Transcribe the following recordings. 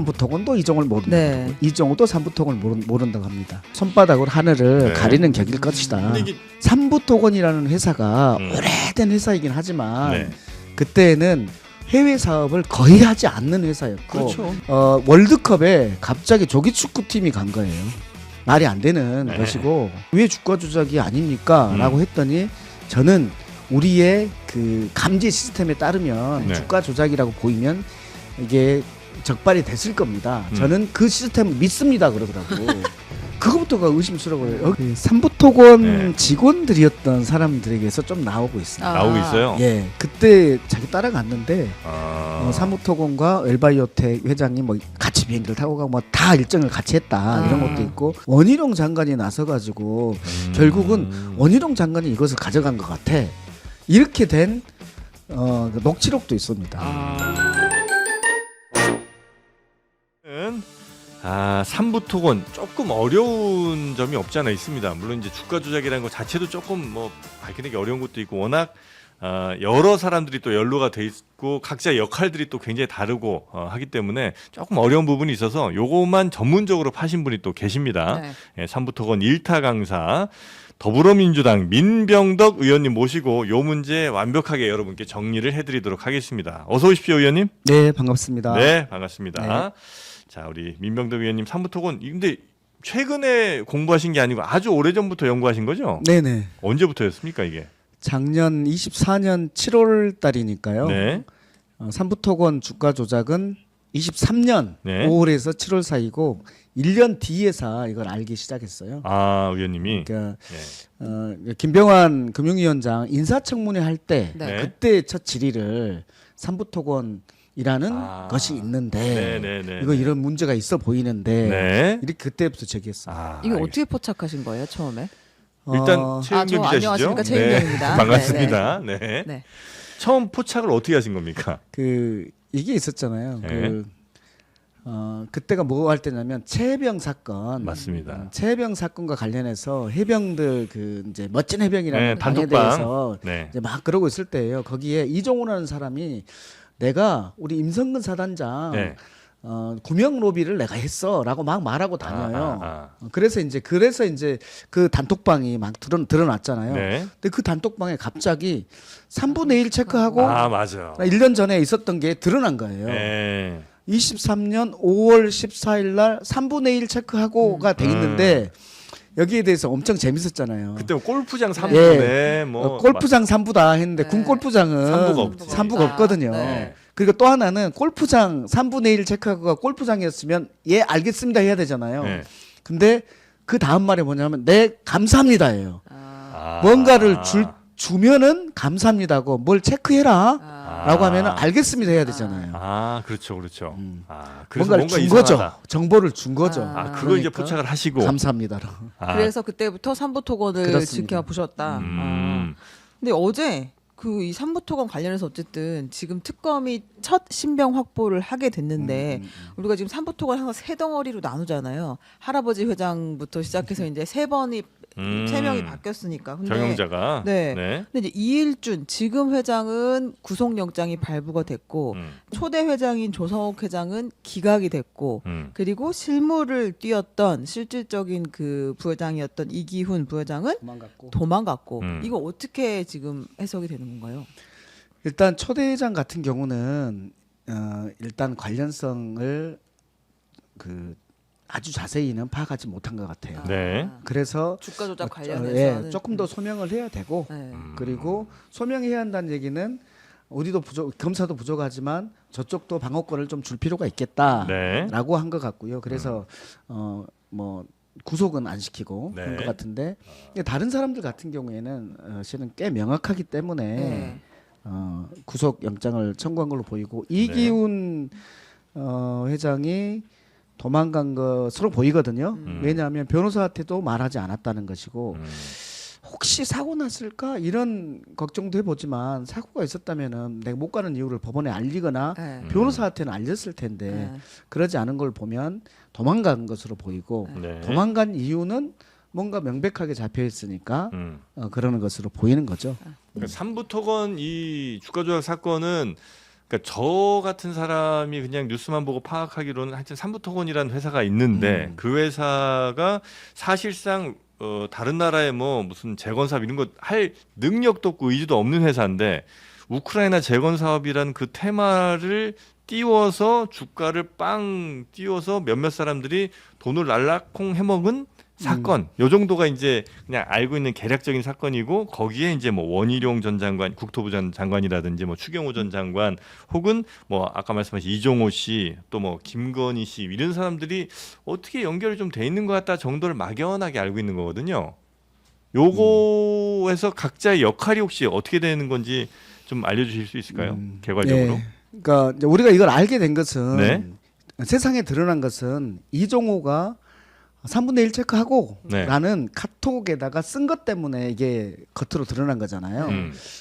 삼부토건도 이종을 모른다. 네. 이종우도 삼부토건을 모른다고 합니다. 손바닥으로 하늘을 네. 가리는 격일 것이다. 근데 이게 삼부토건이라는 회사가 오래된 회사이긴 하지만 네. 그때는 해외 사업을 거의 하지 않는 회사였고 그렇죠. 월드컵에 갑자기 조기 축구팀이 간 거예요. 말이 안 되는 네. 것이고 왜 주가 조작이 아닙니까? 라고 했더니 저는 우리의 그 감지 시스템에 따르면 네. 주가 조작이라고 보이면 이게 적발이 됐을 겁니다. 저는 그 시스템을 믿습니다 그러더라고. 그거부터가 의심스러워요. 그 삼부토건 네. 직원들이었던 사람들에게서 좀 나오고 있습니다. 나오고 있어요. 예, 그때 자기 따라갔는데 아. 삼부토건과 엘바이오텍 회장이 뭐 같이 비행기를 타고 가고 뭐 다 일정을 같이 했다 이런 것도 있고 원희룡 장관이 나서가지고 결국은 원희룡 장관이 이것을 가져간 것 같아. 이렇게 된 녹취록도 있습니다. 삼부토건 조금 어려운 점이 없지 않아 있습니다. 물론 이제 주가 조작이라는 것 자체도 조금 뭐 밝히기 어려운 것도 있고 워낙 여러 사람들이 또 연루가 돼 있고 각자 역할들이 또 굉장히 다르고 하기 때문에 조금 어려운 부분이 있어서 요것만 전문적으로 파신 분이 또 계십니다. 네. 예, 삼부토건 1타 강사 더불어민주당 민병덕 의원님 모시고 요 문제 완벽하게 여러분께 정리를 해드리도록 하겠습니다. 어서 오십시오, 의원님. 네, 반갑습니다. 네, 반갑습니다. 네. 자, 우리 민병덕 의원님 삼부토건 근데 최근에 공부하신 게 아니고 아주 오래전부터 연구하신 거죠? 네네. 언제부터였습니까, 이게? 작년 24년 7월 달이니까요. 네. 삼부토건 주가 조작은 23년 네. 5월에서 7월 사이고 1년 뒤에서 이걸 알기 시작했어요. 아, 의원님이. 그러니까 네. 김병환 금융위원장 인사청문회 할 때 네. 그때 첫 질의를 삼부토건이라는 것이 있는데 네네네. 이거 이런 문제가 있어 보이는데 네. 이렇게 그때부터 제기했어요. 이거 알겠습니다. 어떻게 포착하신 거예요 처음에? 일단 최윤경 저 기자시죠? 안녕하십니까, 최윤경입니다. 반갑습니다. 네. 네. 처음 포착을 어떻게 하신 겁니까? 이게 있었잖아요. 네. 그때가 뭐 할 때냐면 최해병 사건. 맞습니다. 최해병 사건과 관련해서 해병들 그 이제 멋진 해병이라는 네, 방에 단톡방. 대해서 네. 이제 막 그러고 있을 때예요. 거기에 이종호라는 사람이 내가 우리 임성근 사단장 네. 구명 로비를 내가 했어라고 막 말하고 다녀요. 아. 그래서 이제 그 단톡방이 막 드러났잖아요. 네. 근데 그 단톡방에 갑자기 3분의 1 체크하고 맞아. 1년 전에 있었던 게 드러난 거예요. 네. 23년 5월 14일 날 3분의 1 체크하고가 돼 있는데 여기에 대해서 엄청 재밌었잖아요. 그때 뭐 골프장 3부네. 예. 뭐 골프장 3부다 했는데 네. 군 골프장은 삼부가 없지. 3부가 없거든요. 네. 그리고 또 하나는 골프장 3분의 1 체크하고가 골프장이었으면 예 알겠습니다 해야 되잖아요. 네. 근데 그 다음 말이 뭐냐면 네 감사합니다예요. 아. 뭔가를 주면은 감사합니다고 뭘 체크해라 라고 하면은 아. 알겠습니다 해야 되잖아요. 그렇죠, 그렇죠. 그래서 뭔가를 뭔가 준 이상하다. 거죠. 정보를 준 거죠. 그걸 이제 그러니까 포착을 하시고. 감사합니다로. 그래서 그때부터 삼부토건을 그렇습니다. 지켜보셨다. 음. 근데 어제 그 이 삼부토건 관련해서 어쨌든 지금 특검이 첫 신병 확보를 하게 됐는데 우리가 지금 삼부토건 항상 세 덩어리로 나누잖아요. 할아버지 회장부터 시작해서 이제 세 번이 세 명이 바뀌었으니까. 근데 경영자가. 네. 근데 이제 이일준 지금 회장은 구속영장이 발부가 됐고 초대 회장인 조성욱 회장은 기각이 됐고 그리고 실무를 뛰었던 실질적인 그 부회장이었던 이기훈 부회장은 도망갔고 이거 어떻게 지금 해석이 되는 건가요? 일단 초대장 같은 경우는 일단 관련성을 그 아주 자세히는 파악하지 못한 것 같아요. 네. 그래서 주가 조작 관련해서 조금 더 소명을 해야 되고 네. 그리고 소명해야 한다는 얘기는 우리도 검사도 부족하지만 저쪽도 방어권을 좀 줄 필요가 있겠다라고 한 것 같고요. 그래서 뭐 구속은 안 시키고 네. 한 것 같은데 다른 사람들 같은 경우에는 실은 꽤 명확하기 때문에 네. 구속 영장을 청구한 걸로 보이고 이기훈 회장이 도망간 것으로 보이거든요. 왜냐하면 변호사한테도 말하지 않았다는 것이고 혹시 사고 났을까 이런 걱정도 해보지만 사고가 있었다면은 내가 못 가는 이유를 법원에 알리거나 네. 변호사한테는 알렸을 텐데 네. 그러지 않은 걸 보면 도망간 것으로 보이고 네. 도망간 이유는 뭔가 명백하게 잡혀 있으니까 그러는 것으로 보이는 거죠. 그러니까 삼부토건 이 주가 조작 사건은 그러니까 저 같은 사람이 그냥 뉴스만 보고 파악하기로는 하여튼 삼부토건이라는 회사가 있는데 그 회사가 사실상 다른 나라에 뭐 무슨 재건 사업 이런 거 할 능력도 없고 의지도 없는 회사인데 우크라이나 재건 사업이란 그 테마를 띄워서 주가를 빵 띄워서 몇몇 사람들이 돈을 날라콩 해먹은 사건, 요 정도가 이제 그냥 알고 있는 개략적인 사건이고 거기에 이제 뭐 원희룡 전 장관, 국토부 전 장관이라든지 뭐 추경호 전 장관 혹은 뭐 아까 말씀하신 이종호 씨 또 뭐 김건희 씨 이런 사람들이 어떻게 연결이 좀 돼 있는 것 같다 정도를 막연하게 알고 있는 거거든요. 요거에서 각자의 역할이 혹시 어떻게 되는 건지 좀 알려주실 수 있을까요? 개괄적으로. 예. 그러니까 이제 우리가 이걸 알게 된 것은 네. 세상에 드러난 것은 이종호가 3분의 1 체크하고 네. 라는 카톡에다가 쓴 것 때문에 이게 겉으로 드러난 거잖아요.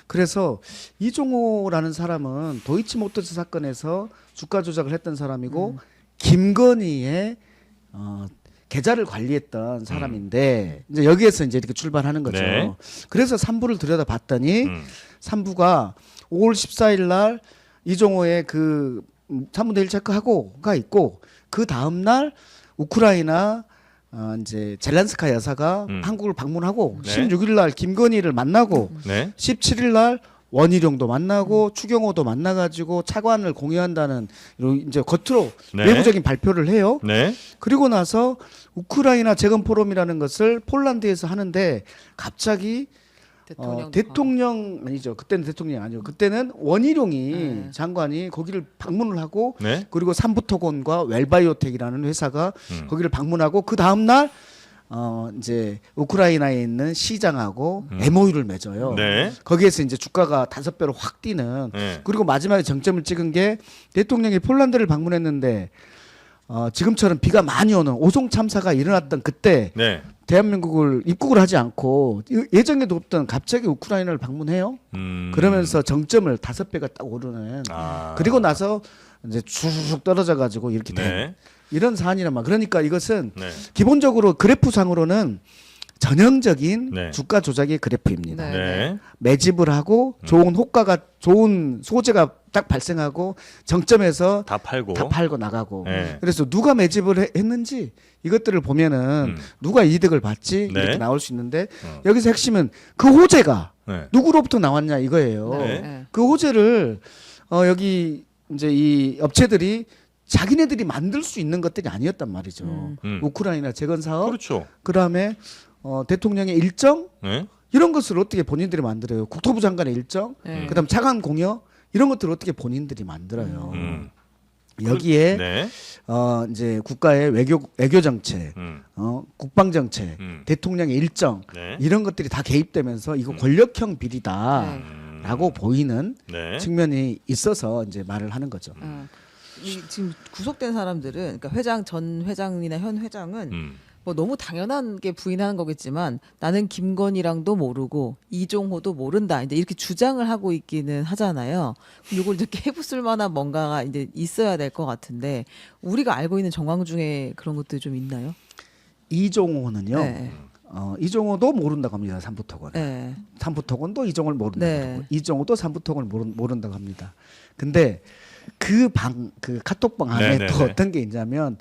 그래서 이종호라는 사람은 도이치모터스 사건에서 주가 조작을 했던 사람이고 김건희의 계좌를 관리했던 사람인데 이제 여기에서 이제 이렇게 출발하는 거죠. 네. 그래서 3부를 들여다 봤더니 3부가 5월 14일 날 이종호의 그 3분의 1 체크하고가 있고 그 다음 날 우크라이나 이제 젤란스카 여사가 한국을 방문하고 네. 16일 날 김건희를 만나고 네. 17일 날 원희룡도 만나고 추경호도 만나가지고 차관을 공유한다는 이제 겉으로 네. 내부적인 발표를 해요. 네. 그리고 나서 우크라이나 재건 포럼이라는 것을 폴란드에서 하는데 갑자기 대통령 아니죠. 그때는 대통령이 아니고 그때는 원희룡이 장관이 거기를 방문을 하고 네. 그리고 삼부토건과 웰바이오텍이라는 회사가 거기를 방문하고 그 다음 날 이제 우크라이나에 있는 시장하고 MOU를 맺어요. 네. 거기에서 이제 주가가 5배로 확 뛰는. 네. 그리고 마지막에 정점을 찍은 게 대통령이 폴란드를 방문했는데 지금처럼 비가 많이 오는 오송 참사가 일어났던 그때 네. 대한민국을 입국을 하지 않고 예정에도 없던 갑자기 우크라이나를 방문해요. 그러면서 정점을 5배가 딱 오르는. 그리고 나서 이제 쭉 떨어져 가지고 이렇게 된 네. 이런 사안이란 말. 그러니까 이것은 네. 기본적으로 그래프상으로는 전형적인 네. 주가 조작의 그래프입니다. 네. 네. 매집을 하고 좋은 호가가 좋은 소재가 딱 발생하고 정점에서 다 팔고. 다 팔고 나가고. 네. 그래서 누가 매집을 했는지 이것들을 보면은 누가 이득을 받지 네. 이렇게 나올 수 있는데 여기서 핵심은 그 호재가 네. 누구로부터 나왔냐 이거예요. 네. 그 호재를 여기 이제 이 업체들이 자기네들이 만들 수 있는 것들이 아니었단 말이죠. 우크라이나 재건 사업, 그렇죠. 그다음에 대통령의 일정 네. 이런 것을 어떻게 본인들이 만들어요? 국토부 장관의 일정, 그다음 차관 공여 이런 것들을 어떻게 본인들이 만들어요? 여기에 네. 이제 국가의 외교 정책, 국방 정책, 대통령의 일정 네. 이런 것들이 다 개입되면서 이거 권력형 비리다라고 보이는 네. 측면이 있어서 이제 말을 하는 거죠. 지금 구속된 사람들은 그러니까 전 회장이나 현 회장은 뭐 너무 당연하게 부인하는 거겠지만 나는 김건희랑도 모르고 이종호도 모른다. 이제 이렇게 주장을 하고 있기는 하잖아요. 이걸 이제 깨부술 만한 뭔가가 이제 있어야 될 것 같은데 우리가 알고 있는 정황 중에 그런 것들이 좀 있나요? 이종호는요. 네. 이종호도 모른다고 합니다. 삼부토건. 네. 삼부토건도 이종호를 모른다고 네. 하고 이종호도 삼부토건을 모른다고 합니다. 근데 그 카톡방 안에 네, 또 네, 네. 어떤 게 있냐면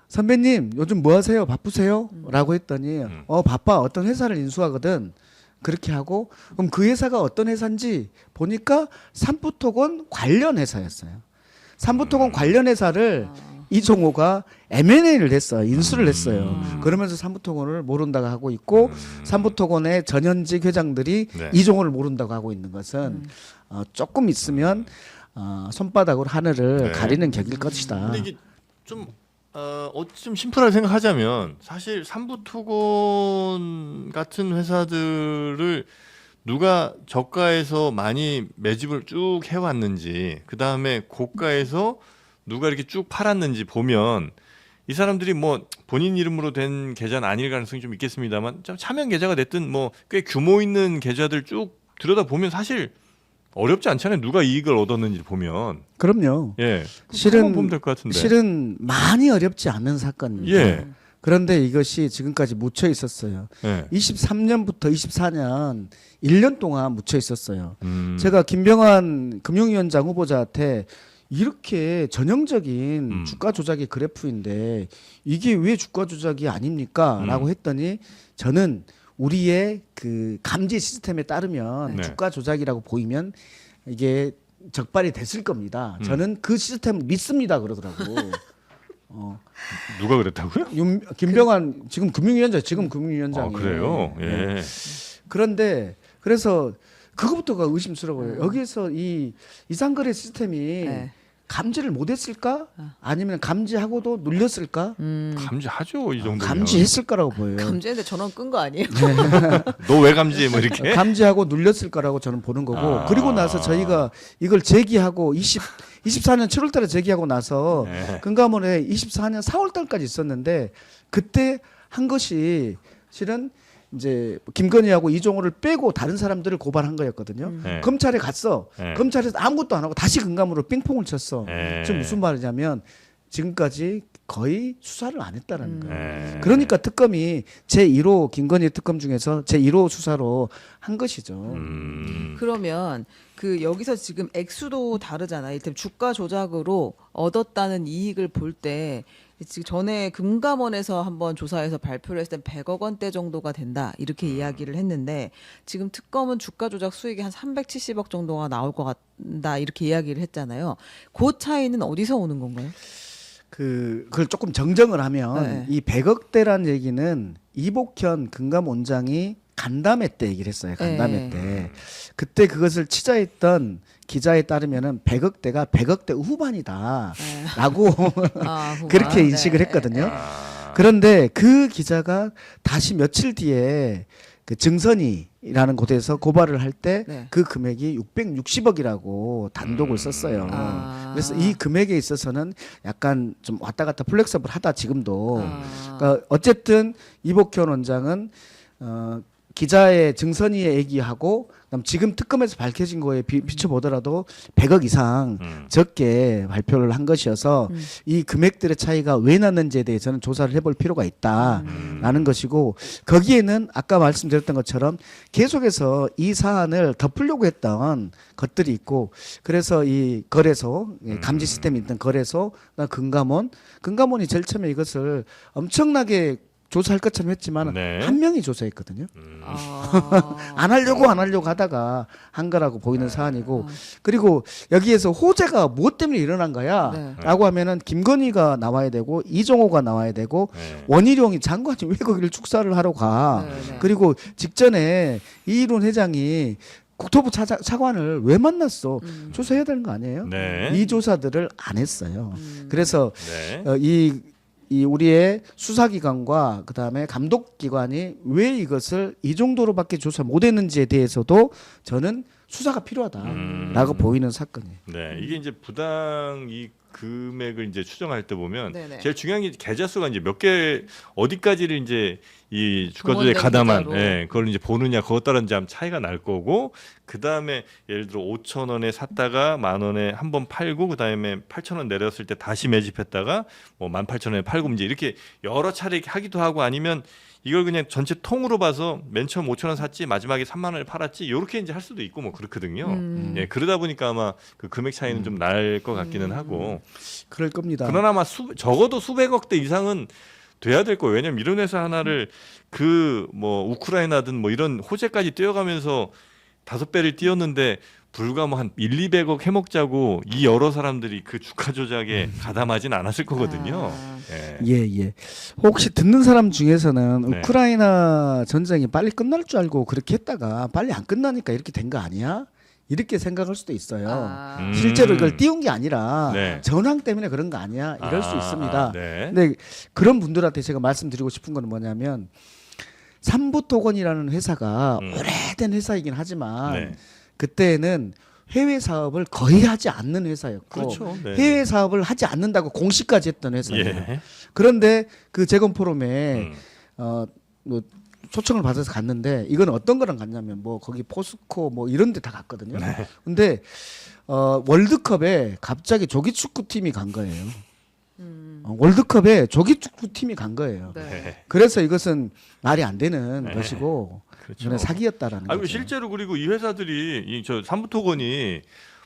선배님 요즘 뭐 하세요? 바쁘세요? 라고 했더니 바빠. 어떤 회사를 인수하거든. 그렇게 하고 그럼 그 회사가 어떤 회사인지 보니까 삼부토건 관련 회사였어요. 삼부토건 관련 회사를 이종호가 M&A를 했어요. 인수를 했어요. 그러면서 삼부토건을 모른다고 하고 있고 삼부토건의 전현직 회장들이 네. 이종호를 모른다고 하고 있는 것은 조금 있으면 손바닥으로 하늘을 네. 가리는 격일 것이다. 근데 이게 좀 좀 심플하게 생각하자면 사실 삼부토건 같은 회사들을 누가 저가에서 많이 매집을 쭉 해왔는지 그 다음에 고가에서 누가 이렇게 쭉 팔았는지 보면 이 사람들이 뭐 본인 이름으로 된 계좌는 아닐 가능성이 좀 있겠습니다만 차명 계좌가 됐든 뭐 꽤 규모 있는 계좌들 쭉 들여다 보면 사실 어렵지 않잖아요. 누가 이익을 얻었는지 보면. 그럼요. 예. 실은 보면 될 것 같은데. 실은 많이 어렵지 않은 사건입니다. 예. 그런데 이것이 지금까지 묻혀 있었어요. 네. 23년부터 24년 1년 동안 묻혀 있었어요. 음. 제가 김병환 금융위원장 후보자한테 이렇게 전형적인 주가 조작의 그래프인데 이게 왜 주가 조작이 아닙니까? 라고 했더니 저는 우리의 그 감지 시스템에 따르면 네. 주가 조작이라고 보이면 이게 적발이 됐을 겁니다. 저는 그 시스템 믿습니다. 그러더라고. 누가 그랬다고요? 김병환 지금 금융위원장 지금 아, 금융위원장이에요. 그래요? 예. 네. 그런데 그래서 그거부터가 의심스러워요. 여기에서 이 이상거래 시스템이 네. 감지를 못했을까? 아니면 감지하고도 눌렸을까? 감지하죠, 이 정도면. 감지했을 거라고 보여요. 감지했는데 전원 끈 거 아니에요? 너 왜 감지해? 뭐 이렇게. 감지하고 눌렸을 거라고 저는 보는 거고 그리고 나서 저희가 이걸 제기하고 24년 7월달에 제기하고 나서 네. 금감원에 24년 4월달까지 있었는데 그때 한 것이 실은 이제 김건희하고 이종호를 빼고 다른 사람들을 고발한 거였거든요. 네. 검찰에 갔어. 네. 검찰에서 아무것도 안 하고 다시 금감으로 빙퐁을 쳤어. 네. 지금 무슨 말이냐면 지금까지 거의 수사를 안 했다라는 거예요. 네. 그러니까 특검이 제1호 김건희 특검 중에서 제1호 수사로 한 것이죠. 그러면 그 여기서 지금 액수도 다르잖아요. 이를테면 주가 조작으로 얻었다는 이익을 볼 때 지금 전에 금감원에서 한번 조사해서 발표를 했을 때 100억 원대 정도가 된다 이렇게 이야기를 했는데 지금 특검은 주가 조작 수익이 한 370억 정도가 나올 것 같다 이렇게 이야기를 했잖아요. 그 차이는 어디서 오는 건가요? 그걸 조금 정정을 하면 네. 이 100억대란 얘기는 이복현 금감원장이 간담회 때 얘기를 했어요. 간담회 네. 때. 그때 그것을 취재했던 기자에 따르면은 100억대가 100억대 후반이다라고 아, 그렇게 네. 인식을 했거든요. 아. 그런데 그 기자가 다시 며칠 뒤에 그 증선이라는 곳에서 고발을 할 때 네. 그 금액이 660억이라고 단독을 썼어요. 아. 그래서 이 금액에 있어서는 약간 좀 왔다 갔다 플렉서블하다 지금도. 그러니까 어쨌든 이복현 원장은 기자의 증선이의 얘기하고 그다음 지금 특검에서 밝혀진 거에 비춰보더라도 100억 이상 적게 발표를 한 것이어서 이 금액들의 차이가 왜 났는지에 대해서는 조사를 해볼 필요가 있다라는 것이고 거기에는 아까 말씀드렸던 것처럼 계속해서 이 사안을 덮으려고 했던 것들이 있고 그래서 이 거래소 감지 시스템이 있던 거래소 금감원이 제일 처음에 이것을 엄청나게 조사할 것처럼 했지만 네. 한 명이 조사했거든요. 아. 안 하려고 하다가 한 거라고 보이는 사안이고 그리고 여기에서 호재가 무엇 때문에 일어난 거야 네. 라고 하면은 김건희가 나와야 되고 이종호가 나와야 되고 네. 원희룡이 장관이 왜 거기를 축사를 하러 가 네, 네. 그리고 직전에 이일훈 회장이 국토부 차관을 왜 만났어 조사해야 되는 거 아니에요? 네. 이 조사들을 안 했어요. 그래서 네. 이 우리의 수사기관과 그다음에 감독기관이 왜 이것을 이 정도로밖에 조사 못했는지에 대해서도 저는 수사가 필요하다라고 보이는 사건이에요. 네, 이게 이제 부당 이 금액을 이제 추정할 때 보면 네네. 제일 중요한 게 계좌 수가 이제 몇 개 어디까지를 이제 이 주가 조작에 동원된 가담한 계좌로. 그걸 이제 보느냐 그것 따라 이제 아마 차이가 날 거고 그 다음에 예를 들어 5천 원에 샀다가 10,000원에 한 번 팔고 그 다음에 8,000원 내렸을 때 다시 매집했다가 뭐 18,000원에 팔고 이제 이렇게 여러 차례 하기도 하고 아니면 이걸 그냥 전체 통으로 봐서 맨 처음 5,000원 샀지 마지막에 3만 원을 팔았지 이렇게 이제 할 수도 있고 뭐 그렇거든요. 예, 그러다 보니까 아마 그 금액 차이는 좀 날 것 같기는 하고 그럴 겁니다. 그러나 아마 적어도 수백억대 이상은 돼야 될 거예요. 왜냐면 이런 회사 하나를 그 뭐 우크라이나든 뭐 이런 호재까지 뛰어가면서 5배를 뛰었는데 불과 뭐 한 200억 해먹자고 이 여러 사람들이 그 주가 조작에 가담하진 않았을 거거든요. 예. 혹시 듣는 사람 중에서는 네. 우크라이나 전쟁이 빨리 끝날 줄 알고 그렇게 했다가 빨리 안 끝나니까 이렇게 된 거 아니야? 이렇게 생각할 수도 있어요. 아. 실제로 이걸 띄운 게 아니라 네. 전황 때문에 그런 거 아니야? 이럴 수 있습니다. 네. 근데 그런 분들한테 제가 말씀드리고 싶은 건 뭐냐면 삼부토건이라는 회사가 오래된 회사이긴 하지만 네. 그때는 해외 사업을 거의 하지 않는 회사였고 그렇죠. 네. 해외 사업을 하지 않는다고 공시까지 했던 회사예요. 예. 그런데 그 재건 포럼에 음. 뭐 초청을 받아서 갔는데 이건 어떤 거랑 갔냐면 뭐 거기 포스코 뭐 이런 데 다 갔거든요. 네. 근데 월드컵에 갑자기 조기 축구팀이 간 거예요. 월드컵에 조기 축구팀이 간 거예요. 네. 그래서 이것은 말이 안 되는 네. 것이고 그렇죠. 저는 사기였다라는 아니 거죠. 실제로 그리고 이 회사들이 저 삼부토건이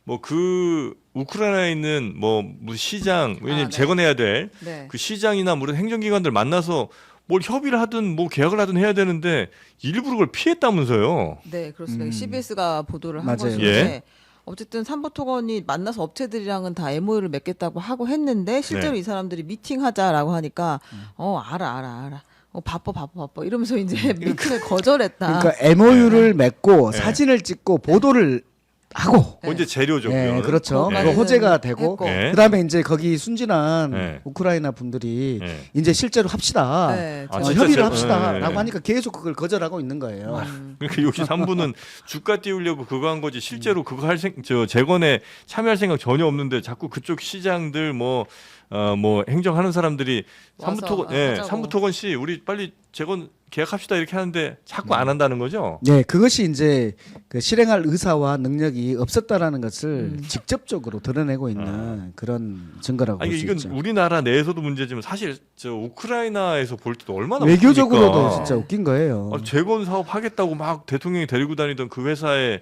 뭐 그 우크라이나에 있는 뭐 무슨 시장 왜냐면 네. 재건해야 될 그 네. 시장이나 무슨 행정기관들 만나서 뭘 협의를 하든 뭐 계약을 하든 해야 되는데 일부러 그걸 피했다면서요. 네, 그렇습니다. CBS가 보도를 한 맞아요. 것인데 예. 어쨌든 삼부토건이 만나서 업체들이랑은 다 MOU를 맺겠다고 하고 했는데 실제로 네. 이 사람들이 미팅하자라고 하니까 알아. 바빠 이러면서 이제 미팅을 거절했다. 그러니까 MOU를 맺고 네. 사진을 찍고 보도를 하고 언제 재료죠. 네, 그거는. 그렇죠. 거기까지는 그거 호재가 되고 했고. 네. 그다음에 이제 거기 순진한 네. 우크라이나 분들이 네. 이제 실제로 합시다. 네, 아, 어, 진짜 협의를 제- 합시다라고 네. 하니까 계속 그걸 거절하고 있는 거예요. 그러니까 여기 3부는 주가 띄우려고 그거 한 거지 실제로 그거 저 재건에 참여할 생각 전혀 없는데 자꾸 그쪽 시장들 뭐 행정하는 사람들이 와서, 삼부토건 하자고. 삼부토건 씨 우리 빨리 재건 계약합시다 이렇게 하는데 자꾸 안 한다는 거죠. 네, 그것이 이제 그 실행할 의사와 능력이 없었다라는 것을 직접적으로 드러내고 있는 그런 증거라고 아니 볼 수 이건 있죠. 우리나라 내에서도 문제지만 사실 저 우크라이나에서 볼 때도 얼마나 외교적으로도 웃깁니까? 진짜 웃긴 거예요. 재건 사업 하겠다고 막 대통령이 데리고 다니던 그 회사에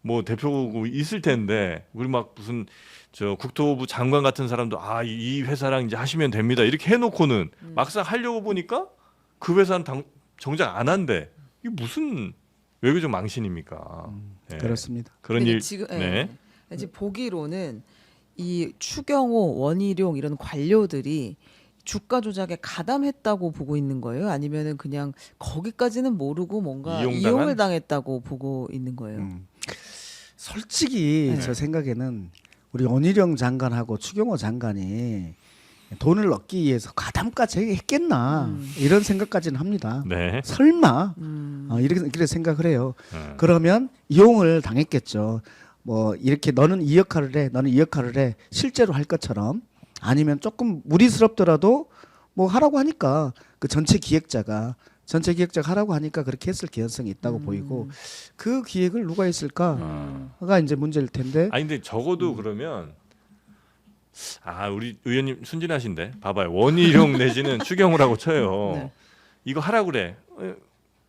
뭐 대표고 있을 텐데 우리 막 무슨 저 국토부 장관 같은 사람도 이 회사랑 이제 하시면 됩니다 이렇게 해놓고는 막상 하려고 보니까 그 회사는 정작 안 한대. 이게 무슨 외교적 망신입니까? 네. 그렇습니다. 그런 근데 일. 지금 네. 지금 보기로는 이 추경호, 원희룡 이런 관료들이 주가 조작에 가담했다고 보고 있는 거예요? 아니면은 그냥 거기까지는 모르고 뭔가 이용당한? 이용을 당했다고 보고 있는 거예요? 솔직히 네. 저 생각에는 우리 원희룡 장관하고 추경호 장관이 돈을 얻기 위해서 가담까지 했겠나 이런 생각까지는 합니다. 네. 설마 이렇게 생각을 해요. 그러면 이용을 당했겠죠. 뭐 이렇게 너는 이 역할을 해, 너는 이 역할을 해 실제로 할 것처럼 아니면 조금 무리스럽더라도 뭐 하라고 하니까 그 전체 기획자가 하라고 하니까 그렇게 했을 개연성이 있다고 보이고 그 기획을 누가 했을까가 이제 문제일 텐데. 아니 근데 적어도 그러면 우리 의원님 순진하신데 봐봐요 원희룡 내지는 추경호라고 쳐요. 네. 이거 하라고 그래.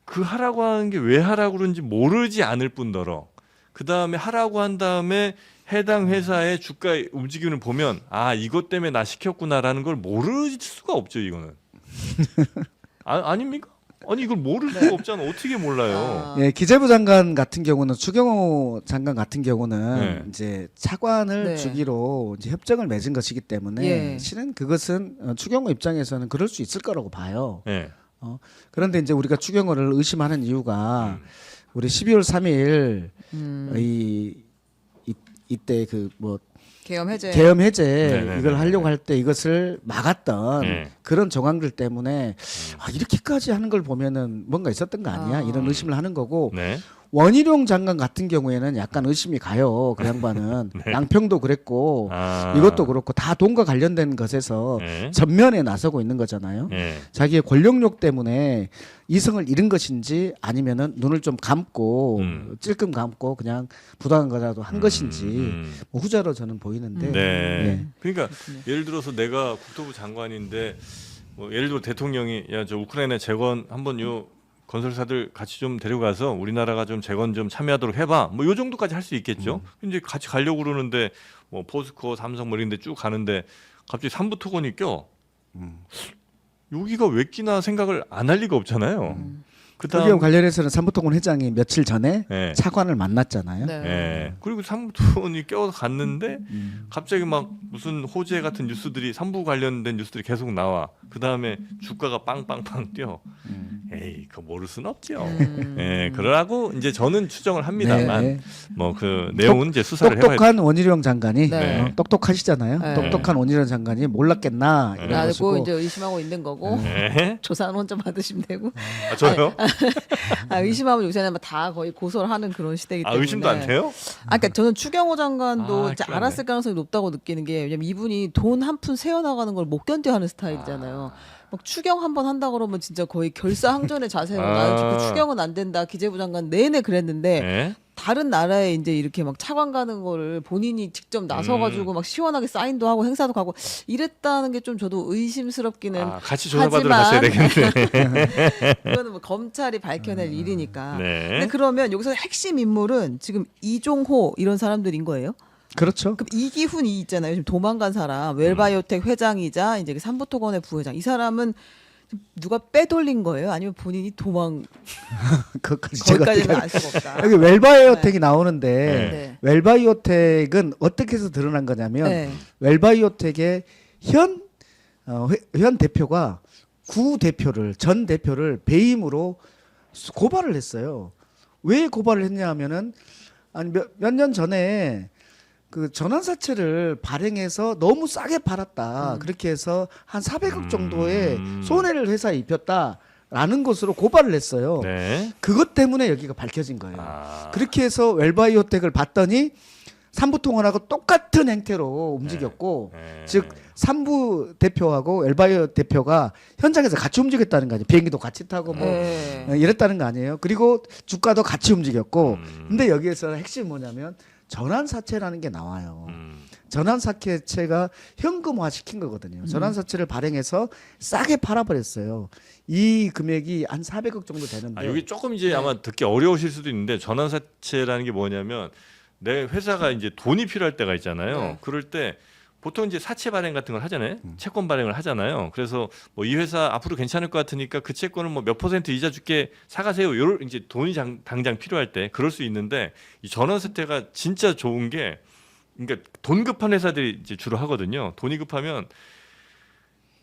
그 하라고 하는 게 왜 하라고 그런지 모르지 않을 뿐더러 그 다음에 하라고 한 다음에 해당 회사의 주가 움직임을 보면 이것 때문에 나 시켰구나라는 걸 모를 수가 없죠 이거는. 아닙니까? 아니 이걸 모를 수가 없잖아. 어떻게 몰라요? 예, 기재부 장관 같은 경우는 추경호 장관 같은 경우는 네. 이제 차관을 네. 주기로 이제 협정을 맺은 것이기 때문에 예. 실은 그것은 추경호 입장에서는 그럴 수 있을 거라고 봐요. 네. 그런데 이제 우리가 추경호를 의심하는 이유가 우리 12월 3일 이때 그 뭐 계엄 해제. 계엄 해제 네네네. 이걸 하려고 할 때 이것을 막았던 네. 그런 정황들 때문에 이렇게까지 하는 걸 보면은 뭔가 있었던 거 아니야 이런 의심을 하는 거고 네. 원희룡 장관 같은 경우에는 약간 의심이 가요. 그 양반은 양평도 그랬고 아. 이것도 그렇고 다 돈과 관련된 것에서 네. 전면에 나서고 있는 거잖아요. 네. 자기의 권력욕 때문에 이성을 잃은 것인지 아니면은 눈을 좀 감고 찔끔 감고 그냥 부당한 거라도 한 것인지 뭐 후자로 저는 보이는데 네. 예. 그러니까 예를 들어서 내가 국토부 장관인데 뭐 예를 들어 대통령이 저 우크라이나 재건 한번 요 건설사들 같이 좀 데려가서 우리나라가 좀 재건 좀 참여하도록 해봐. 뭐 요 정도까지 할 수 있겠죠. 이제 같이 가려고 그러는데 뭐 포스코, 삼성 뭐 이런데 쭉 가는데 갑자기 삼부토건이 껴. 여기가 왜 끼나 생각을 안 할 리가 없잖아요. 그기업 그다음 관련해서는 삼부토건 회장이 며칠 전에 네. 차관을 만났잖아요. 네. 예. 그리고 삼부토건이 껴갔는데 갑자기 막 무슨 호재 같은 뉴스들이 삼부 관련된 뉴스들이 계속 나와. 그 다음에 주가가 빵빵빵 뛰어. 에이, 그거 모를 순 없죠. 예, 그러라고 이제 저는 추정을 합니다만 네. 뭐 그 내용은 이제 수사를 해봐야 똑똑한 원희룡 장관이 네. 똑똑하시잖아요. 네. 똑똑한 원희룡 장관이 몰랐겠나 이런 알고 것이고 이제 의심하고 있는 거고 예. 조사는 혼자 받으시면 되고 저요? 의심하면 요새는 다 거의 고소를 하는 그런 시대이기 때문에 의심도 안 돼요? 그러니까 저는 추경호 장관도 이제 큰일 났네. 알았을 가능성이 높다고 느끼는 게 왜냐면 이분이 돈 한 푼 세어 나가는 걸 못 견뎌하는 스타일이잖아요. 막 추경 한 번 한다 그러면 진짜 거의 결사한 상전의 자세로 아. 나는 그 추경은 안 된다. 기재부 장관 내내 그랬는데 네. 다른 나라에 이제 이렇게 막 차관 가는 거를 본인이 직접 나서가지고 막 시원하게 사인도 하고 행사도 가고 이랬다는 게 좀 저도 의심스럽기는 아, 같이 조사받으러 갔어야 하지만 되겠네. 그거는 뭐 검찰이 밝혀낼 일이니까. 네. 근데 그러면 여기서 핵심 인물은 지금 이종호 이런 사람들인 거예요? 그렇죠. 그럼 이기훈이 있잖아요. 지금 도망간 사람 웰바이오텍 회장이자 이제 삼부토건의 부회장. 이 사람은 누가 빼돌린 거예요? 아니면 본인이 그것까지 제가 거기까지는 어떻게 알 수가 없다. 여기 웰바이오텍이 나오는데 네. 웰바이오텍은 어떻게 해서 드러난 거냐면 네. 웰바이오텍의 현 대표가 전 대표를 배임으로 고발을 했어요. 왜 고발을 했냐 하면은 아니 몇 년 전에 그 전환사채를 발행해서 너무 싸게 팔았다. 그렇게 해서 한 400억 정도의 손해를 회사에 입혔다라는 것으로 고발을 했어요. 네. 그것 때문에 여기가 밝혀진 거예요. 아. 그렇게 해서 웰바이오텍을 봤더니 삼부통원하고 똑같은 행태로 움직였고 네. 즉 삼부 대표하고 웰바이오 대표가 현장에서 같이 움직였다는 거 아니에요. 비행기도 같이 타고 뭐 네. 이랬다는 거 아니에요. 그리고 주가도 같이 움직였고 근데 여기에서 핵심이 뭐냐면 전환사채라는 게 나와요. 전환사채가 현금화 시킨 거거든요. 전환사채를 발행해서 싸게 팔아버렸어요. 이 금액이 한 400억 정도 되는데 아, 여기 조금 이제 아마 듣기 어려우실 수도 있는데 전환사채라는 게 뭐냐면 내 회사가 이제 돈이 필요할 때가 있잖아요. 네. 그럴 때 보통 이제 사채 발행 같은 걸 하잖아요. 채권 발행을 하잖아요. 그래서 뭐 이 회사 앞으로 괜찮을 것 같으니까 그 채권을 뭐 몇 % 이자 줄게 사가세요. 요럴 이제 돈이 당장 필요할 때 그럴 수 있는데 이 전환사채가 진짜 좋은 게 그러니까 돈 급한 회사들이 이제 주로 하거든요. 돈이 급하면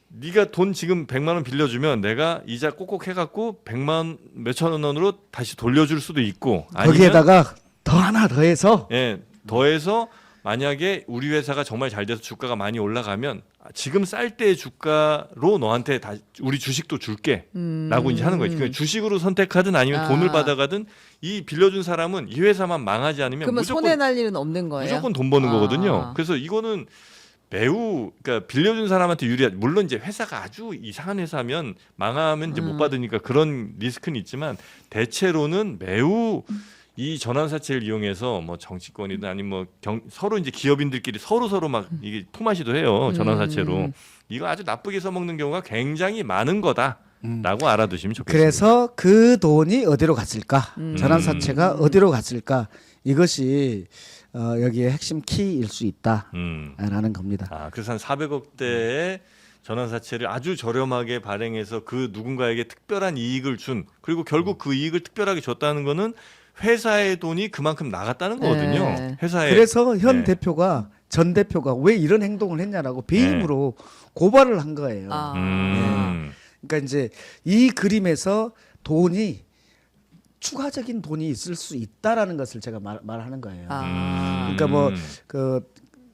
네가 돈 지금 100만 원 빌려주면 내가 이자 꼭꼭 해갖고 100만 몇천 원으로 다시 돌려줄 수도 있고 아니면 거기에다가 더 하나 더해서 예, 더해서 만약에 우리 회사가 정말 잘 돼서 주가가 많이 올라가면 지금 쌀 때의 주가로 너한테 다 우리 주식도 줄게라고 이제 하는 거예요. 그러니까 주식으로 선택하든 아니면 돈을 받아가든 이 빌려준 사람은 이 회사만 망하지 않으면 그러면 손해 날 일은 없는 거예요? 무조건 돈 버는 아. 거거든요. 그래서 이거는 매우 그러니까 빌려준 사람한테 유리한 물론 이제 회사가 아주 이상한 회사면 망하면 이제 못 받으니까 그런 리스크는 있지만 대체로는 매우 이 전환사채를 이용해서 뭐 정치권이든 아니면 뭐 서로 이제 기업인들끼리 서로 막 이게 품앗이도 해요. 전환사채로 이거 아주 나쁘게 써먹는 경우가 굉장히 많은 거다라고 알아두시면 좋겠습니다. 그래서 그 돈이 어디로 갔을까? 전환사채가 어디로 갔을까? 이것이 여기에 핵심 키일 수 있다라는 겁니다. 아, 그래서 한 400억대의 전환사채를 아주 저렴하게 발행해서 그 누군가에게 특별한 이익을 준 그리고 결국 그 이익을 특별하게 줬다는 거는 회사의 돈이 그만큼 나갔다는 거거든요. 네. 회사에 그래서 현 네. 전 대표가 왜 이런 행동을 했냐라고 배임으로 고발을 한 거예요. 아. 그러니까 이제 이 그림에서 돈이 추가적인 돈이 있을 수 있다라는 것을 제가 말하는 거예요. 그러니까 뭐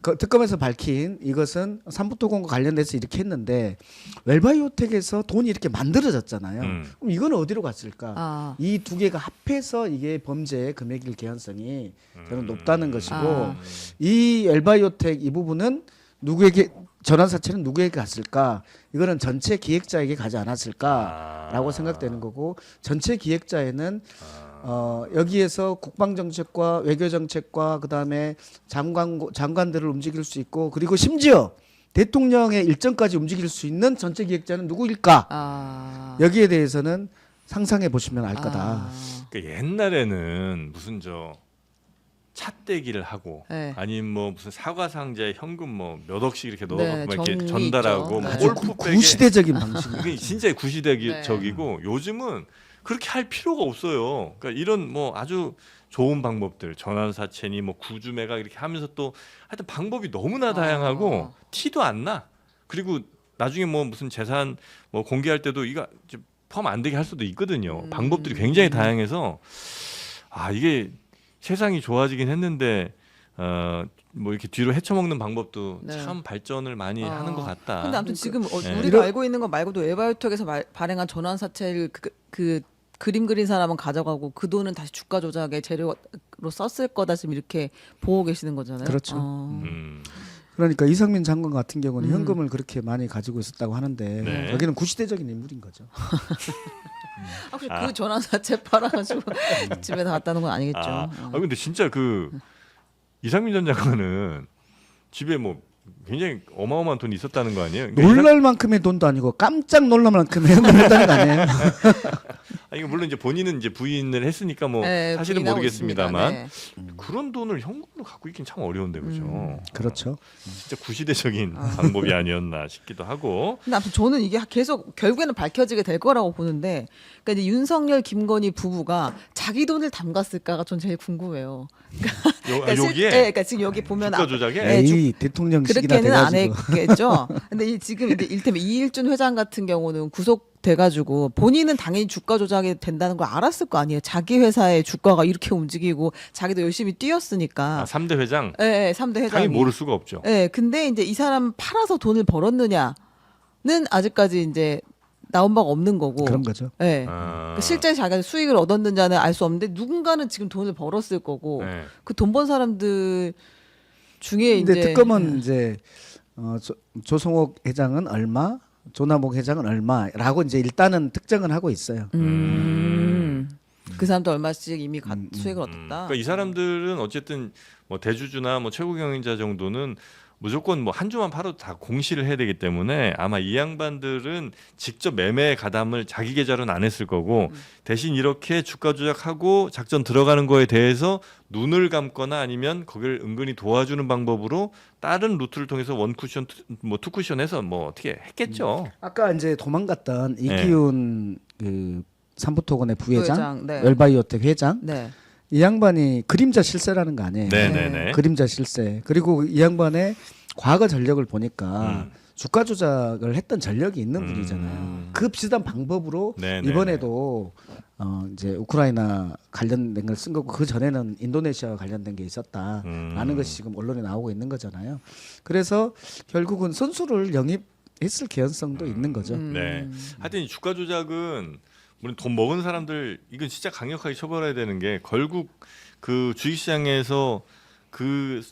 그 특검에서 밝힌 이것은 삼부토건과 관련돼서 이렇게 했는데 웰바이오텍에서 돈이 이렇게 만들어졌잖아요. 그럼 이건 어디로 갔을까? 이 두 개가 합해서 이게 범죄의 금액일 개연성이 저는 높다는 것이고 이 웰바이오텍 이 부분은 누구에게 전환사채는 누구에게 갔을까? 이거는 전체 기획자에게 가지 않았을까라고 생각되는 거고 전체 기획자에는 여기에서 국방정책과 외교정책과 그다음에 장관들을 움직일 수 있고 그리고 심지어 대통령의 일정까지 움직일 수 있는 전체 기획자는 누구일까? 여기에 대해서는 상상해 보시면 알 거다. 그러니까 옛날에는 무슨 차떼기를 하고 네. 아니면 뭐 무슨 사과 상자에 현금 뭐 몇 억씩 이렇게 넣어갖고 네, 막 이렇게 정리 전달하고 있죠. 뭐 네. 골프백에 구시대적인 방식. 이게 진짜 구시대적이고 요즘은 그렇게 할 필요가 없어요. 그러니까 이런 뭐 아주 좋은 방법들 전환사채니 뭐 구주매각 이렇게 하면서 또 하여튼 방법이 너무나 다양하고 티도 안 나. 그리고 나중에 뭐 무슨 재산 뭐 공개할 때도 이거 포함 안 되게 할 수도 있거든요. 방법들이 굉장히 다양해서 아 이게 세상이 좋아지긴 했는데 뭐 이렇게 뒤로 헤쳐먹는 방법도 네. 참 발전을 많이 하는 것 같다. 근데 아무튼 지금 네. 우리가 알고 있는 거 말고도 웰바이오텍에서 발행한 전환사채를 그 그림 그린 사람은 가져가고 그 돈은 다시 주가 조작의 재료로 썼을 거다 지금 이렇게 보고 계시는 거잖아요. 그렇죠. 그러니까 이상민 장관 같은 경우는 현금을 그렇게 많이 가지고 있었다고 하는데 네. 여기는 구시대적인 인물인 거죠. 그 전화 자체 팔아가지고 집에 다 갔다는 건 아니겠죠. 근데 진짜 그 이상민 전 장관은 집에 뭐 굉장히 어마어마한 돈이 있었다는 거 아니에요? 그러니까 놀랄 만큼의 돈도 아니고 깜짝 놀랄 만큼의 현금을 했다는 거 아니에요? 이거 물론 이제 본인은 이제 부인을 했으니까 뭐 네, 사실은 부인하고 모르겠습니다만 있습니다. 네. 그런 돈을 현금으로 갖고 있긴 참 어려운데 그죠? 그렇죠. 진짜 구시대적인 방법이 아니었나 싶기도 하고. 근데 아무튼 저는 이게 계속 결국에는 밝혀지게 될 거라고 보는데, 그러니까 이제 윤석열 김건희 부부가 자기 돈을 담갔을까가 전 제일 궁금해요. 여기에 네, 그러니까 지금 여기 보면 주가 조작에 네, 에이 대통령식이나 그렇게는 안 돼가지고 했겠죠. 근데 지금 이제 일테면 이일준 회장 같은 경우는 구속돼가지고 본인은 당연히 주가 조작이 된다는 걸 알았을 거 아니에요. 자기 회사의 주가가 이렇게 움직이고 자기도 열심히 뛰었으니까. 3대 회장 네, 3대 회장이. 당연히 모를 수가 없죠. 네, 근데 이제 이 사람 팔아서 돈을 벌었느냐는 아직까지 이제 나온 바가 없는 거고. 그런 거죠. 네. 아, 실제 자기가 수익을 얻었는지는 알 수 없는데 누군가는 지금 돈을 벌었을 거고 네. 그 돈 번 사람들 중에 근데 이제 특검은 이제 조성옥 회장은 얼마, 조남욱 회장은 얼마라고 이제 일단은 특정은 하고 있어요. 그 사람도 얼마씩 이미 수익을 얻었다. 그러니까 이 사람들은 어쨌든 뭐 대주주나 뭐 최고 경영자 정도는 무조건 뭐 한 주만 팔아도 다 공시를 해야 되기 때문에 아마 이 양반들은 직접 매매 가담을 자기 계좌로는 안 했을 거고 대신 이렇게 주가 조작하고 작전 들어가는 거에 대해서 눈을 감거나 아니면 거기를 은근히 도와주는 방법으로 다른 루트를 통해서 원 쿠션 뭐 투 쿠션해서 뭐 어떻게 했겠죠. 아까 이제 도망갔던 네. 이기훈 그 삼부토건의 부회장, 네. 웰바이오텍 회장, 네. 이 양반이 그림자 실세라는 거 아니에요? 네네네. 그림자 실세. 그리고 이 양반의 과거 전력을 보니까 주가 조작을 했던 전력이 있는 분이잖아요. 그 비슷한 방법으로 네네네. 이번에도 이제 우크라이나 관련된 걸 쓴 거고 그 전에는 인도네시아와 관련된 게 있었다라는 것이 지금 언론에 나오고 있는 거잖아요. 그래서 결국은 선수를 영입했을 개연성도 있는 거죠. 네. 하여튼 이 주가 조작은 물론 돈 먹은 사람들 이건 진짜 강력하게 처벌해야 되는 게 결국 그 주식시장에서 그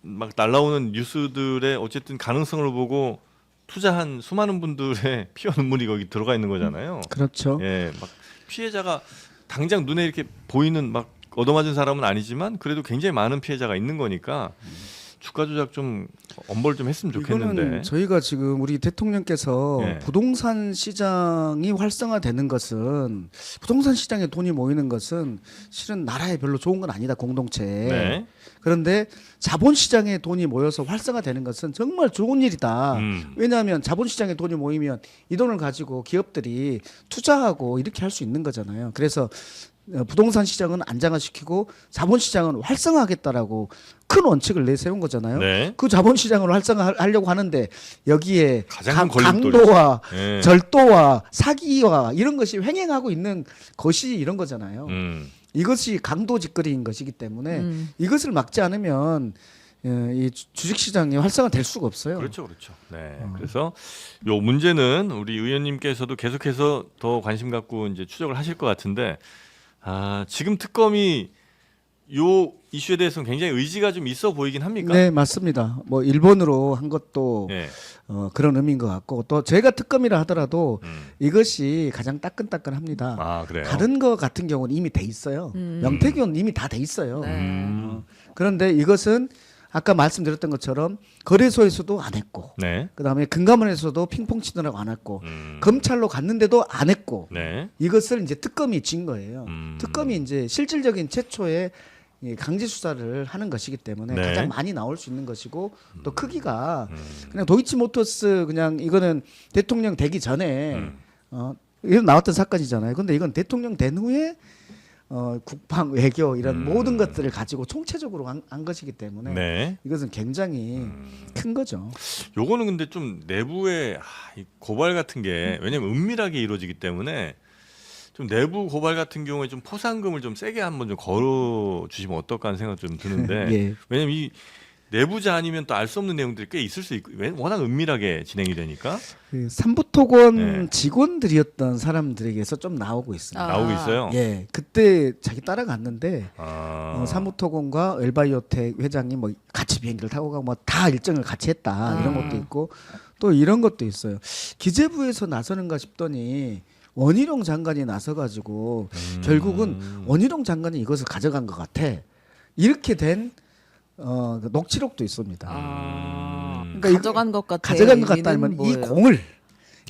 막 날라오는 뉴스들의 어쨌든 가능성을 보고 투자한 수많은 분들의 피와 눈물이 거기 들어가 있는 거잖아요. 그렇죠. 예, 막 피해자가 당장 눈에 이렇게 보이는 막 얻어맞은 사람은 아니지만 그래도 굉장히 많은 피해자가 있는 거니까 주가 조작 좀 엄벌 좀 했으면 좋겠는데. 이거는 저희가 지금 우리 대통령께서 예. 부동산 시장이 활성화되는 것은 부동산 시장에 돈이 모이는 것은 실은 나라에 별로 좋은 건 아니다 공동체에. 네. 그런데 자본 시장에 돈이 모여서 활성화되는 것은 정말 좋은 일이다. 왜냐하면 자본 시장에 돈이 모이면 이 돈을 가지고 기업들이 투자하고 이렇게 할 수 있는 거잖아요. 그래서 부동산 시장은 안정화시키고 자본 시장은 활성화하겠다라고 큰 원칙을 내세운 거잖아요. 네. 그 자본 시장을 활성화하려고 하는데 여기에 가장 큰 걸림돌이죠. 강도와 예. 절도와 사기와 이런 것이 횡행하고 있는 것이 이런 거잖아요. 이것이 강도 짓거리인 것이기 때문에 이것을 막지 않으면 이 주식 시장이 활성화될 수가 없어요. 그렇죠, 그렇죠. 네. 그래서 요 문제는 우리 의원님께서도 계속해서 더 관심 갖고 이제 추적을 하실 것 같은데, 지금 특검이 요 이슈에 대해서는 굉장히 의지가 좀 있어 보이긴 합니까? 네, 맞습니다. 뭐 일본으로 한 것도 네. 그런 의미인 것 같고 또 제가 특검이라 하더라도 이것이 가장 따끈따끈합니다. 아, 그래요. 다른 거 같은 경우는 이미 돼 있어요. 명태균 이미 다 돼 있어요. 그런데 이것은 아까 말씀드렸던 것처럼 거래소에서도 안 했고, 네. 그다음에 금감원에서도 핑퐁 치느라고 안 했고, 검찰로 갔는데도 안 했고, 네. 이것을 이제 특검이 진 거예요. 음. 특검이 이제 실질적인 최초의 이 강제 수사를 하는 것이기 때문에 네. 가장 많이 나올 수 있는 것이고 또 크기가 그냥 도이치모터스 그냥 이거는 대통령 되기 전에 이런 나왔던 사건이잖아요. 근데 이건 대통령 된 후에 국방 외교 이런 모든 것들을 가지고 총체적으로 한 것이기 때문에 네. 이것은 굉장히 큰 거죠. 요거는 근데 좀 내부의 이 고발 같은 게 왜냐면 은밀하게 이루어지기 때문에 좀 내부 고발 같은 경우에 좀 포상금을 좀 세게 한번 좀 걸어 주시면 어떨까 하는 생각 좀 드는데 예. 왜냐면 이 내부자 아니면 또 알 수 없는 내용들이 꽤 있을 수 있고 워낙 은밀하게 진행이 되니까 그 삼부토건 네. 직원들이었던 사람들에게서 좀 나오고 있습니다. 아. 나오고 있어요. 예, 그때 자기 따라갔는데 아. 삼부토건과 엘바이오텍 회장이 뭐 같이 비행기를 타고 가고 뭐 다 일정을 같이 했다 이런 것도 있고 또 이런 것도 있어요. 기재부에서 나서는가 싶더니 원희룡 장관이 나서가지고 결국은 원희룡 장관이 이것을 가져간 것 같아. 이렇게 된 그 녹취록도 있습니다. 그러니까 이거 가져간 것 같아. 가져간 것 같다 하면 이 뭐예요? 공을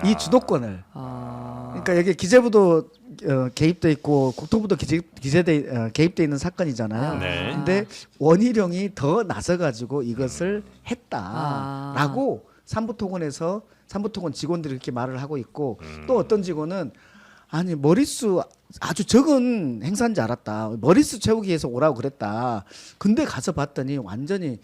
이 주도권을 그러니까 여기 기재부도 개입돼 있고 국토부도 개입돼 있는 사건이잖아요. 네. 근데 원희룡이 더 나서가지고 이것을 했다라고 삼부토건 직원들이 그렇게 말을 하고 있고 또 어떤 직원은 아니 머릿수 아주 적은 행사인 줄 알았다. 머릿수 채우기 위해서 오라고 그랬다. 근데 가서 봤더니 완전히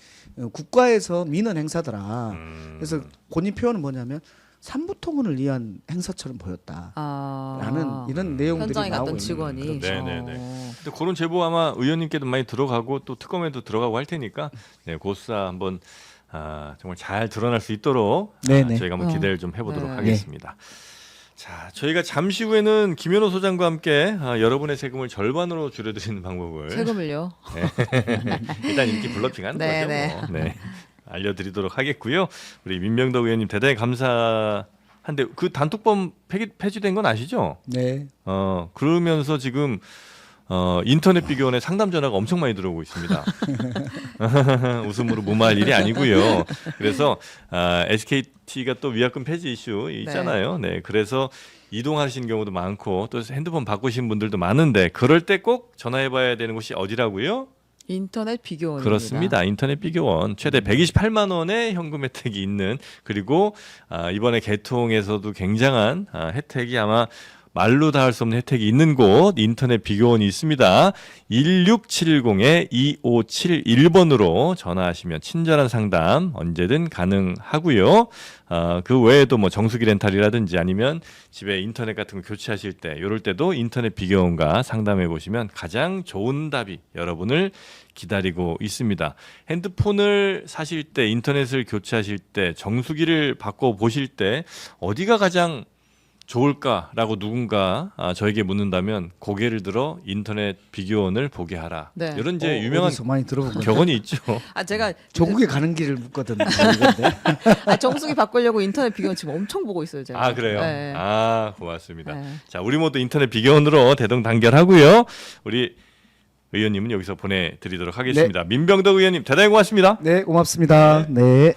국가에서 미는 행사더라. 그래서 본인 표현은 뭐냐면 삼부토건을 위한 행사처럼 보였다. 라는 이런 내용들이 현장에 나오고 갔던 있는 직원이. 그런 네네네. 근데 그런 제보 아마 의원님께도 많이 들어가고 또 특검에도 들어가고 할 테니까 네, 고수사 한번 정말 잘 드러날 수 있도록 네네. 저희가 한번 기대를 좀 해보도록 네. 하겠습니다. 자, 저희가 잠시 후에는 김현호 소장과 함께 여러분의 세금을 절반으로 줄여드리는 방법을 세금을요. 일단 이렇게 블러핑하는 네, 거죠. 뭐. 네. 알려드리도록 하겠고요. 우리 민병덕 의원님 대단히 감사한데 그 단톡방 폐지된 건 아시죠? 네. 그러면서 지금 인터넷 비교원에 상담 전화가 엄청 많이 들어오고 있습니다. 웃음으로 무마할 일이 아니고요. 그래서 SKT가 또 위약금 폐지 이슈 있잖아요. 네, 그래서 이동하시는 경우도 많고 또 핸드폰 바꾸신 분들도 많은데 그럴 때 꼭 전화해봐야 되는 곳이 어디라고요? 인터넷 비교원. 그렇습니다. 인터넷 비교원 최대 128만 원의 현금 혜택이 있는 그리고 이번에 개통에서도 굉장한 혜택이 아마 말로 다 할 수 없는 혜택이 있는 곳 인터넷 비교원이 있습니다. 1670-2571번으로 전화하시면 친절한 상담 언제든 가능하고요. 그 외에도 뭐 정수기 렌탈이라든지 아니면 집에 인터넷 같은 거 교체하실 때 이럴 때도 인터넷 비교원과 상담해 보시면 가장 좋은 답이 여러분을 기다리고 있습니다. 핸드폰을 사실 때 인터넷을 교체하실 때 정수기를 바꿔 보실 때 어디가 가장 좋을까라고 누군가 저에게 묻는다면 고개를 들어 인터넷 비교원을 보게 하라. 네. 이런 이제 유명한 어디서 많이 들어본 건데. 격언이 있죠. 제가 조국에 가는 길을 묻거든. 이건데. 정수기 바꾸려고 인터넷 비교원 지금 엄청 보고 있어요. 제가. 그래요? 네. 고맙습니다. 네. 자, 우리 모두 인터넷 비교원으로 대동단결하고요. 우리 의원님은 여기서 보내드리도록 하겠습니다. 민병덕 의원님 대단히 고맙습니다. 네, 고맙습니다. 네.